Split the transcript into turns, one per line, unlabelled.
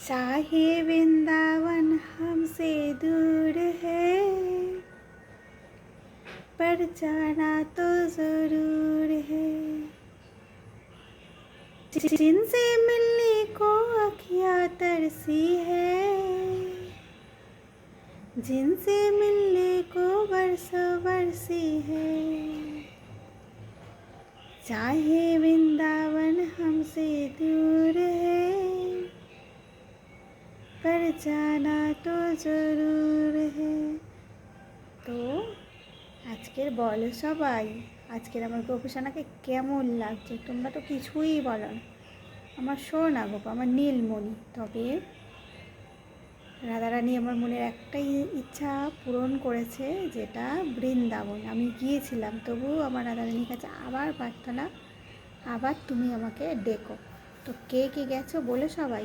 चाहे वृंदावन हमसे दूर है, पर जाना तो ज़रूर है। जिनसे मिलने को अखियाँ तरसी है, जिनसे मिलने को बरसों बरसी है। चाहे वृंदावन हमसे दूर है, पर जाना तो ज़रूर है। তো আজকের বলো সবাই, আজকের আমার গোপীসোনাকে কেমন লাগছে? তোমরা তো কিছুই বলো না। আমার সোনা গোপা, আমার নীলমণি। তবে রাধারানী আমার মনের একটাই ইচ্ছা পূরণ করেছে, যেটা বৃন্দাবন। আমি গিয়েছিলাম, তবুও আমার রাধারানীর কাছে আবার প্রার্থনা, আবার তুমি আমাকে ডেকো। তো কে কে গেছো বলে সবাই।